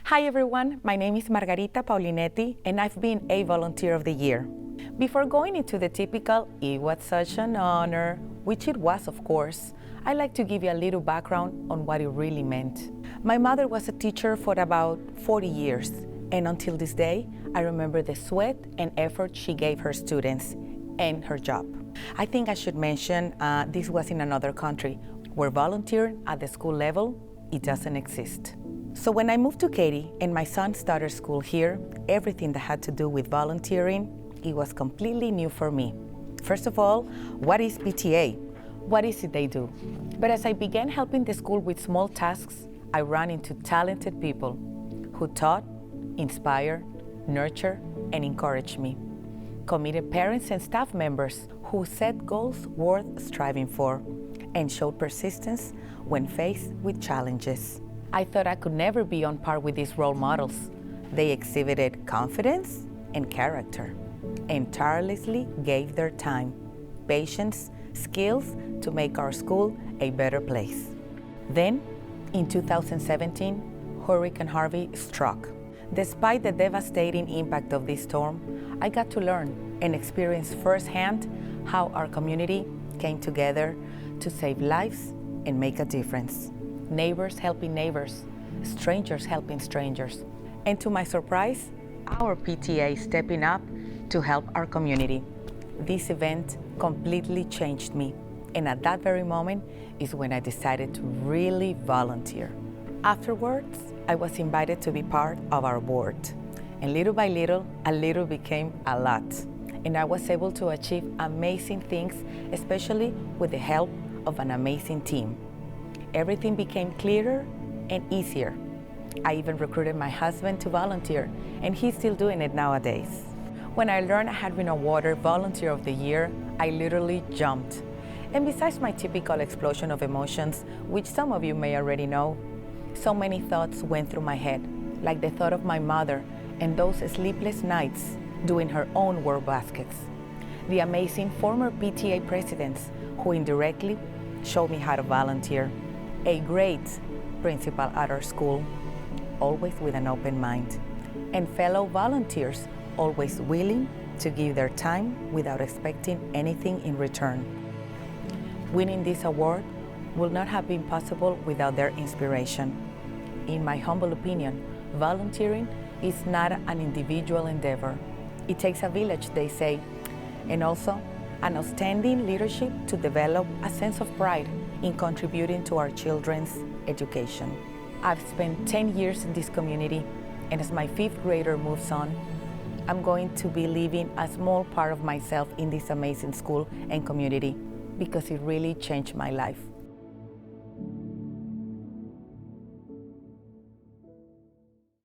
Hi everyone, my name is Margarita Paulinetti and I've been a Volunteer of the Year. Before going into the typical, it was such an honor, which it was of course, I'd like to give you a little background on what it really meant. My mother was a teacher for about 40 years, and until this day, I remember the sweat and effort she gave her students and her job. I think I should mention this was in another country, where volunteering at the school level, it doesn't exist. So when I moved to Katy and my son started school here, everything that had to do with volunteering, it was completely new for me. First of all, what is PTA? What is it they do? But as I began helping the school with small tasks, I ran into talented people who taught, inspired, nurtured, and encouraged me. Committed parents and staff members who set goals worth striving for and showed persistence when faced with challenges. I thought I could never be on par with these role models. They exhibited confidence and character and tirelessly gave their time, patience, skills to make our school a better place. Then, in 2017, Hurricane Harvey struck. Despite the devastating impact of this storm, I got to learn and experience firsthand how our community came together to save lives and make a difference. Neighbors helping neighbors, strangers helping strangers. And to my surprise, our PTA stepping up to help our community. This event completely changed me, and at that very moment is when I decided to really volunteer. Afterwards, I was invited to be part of our board, and little by little, a little became a lot, and I was able to achieve amazing things, especially with the help of an amazing team. Everything became clearer and easier. I even recruited my husband to volunteer, and he's still doing it nowadays. When I learned I had been awarded Volunteer of the Year, I literally jumped. And besides my typical explosion of emotions, which some of you may already know, so many thoughts went through my head, like the thought of my mother and those sleepless nights doing her own work baskets. The amazing former PTA presidents who indirectly showed me how to volunteer. A great principal at our school, always with an open mind. And fellow volunteers, always willing to give their time without expecting anything in return. Winning this award would not have been possible without their inspiration. In my humble opinion, volunteering is not an individual endeavor. It takes a village, they say, and also an outstanding leadership to develop a sense of pride in contributing to our children's education. I've spent 10 years in this community, and as my fifth grader moves on, I'm going to be leaving a small part of myself in this amazing school and community because it really changed my life.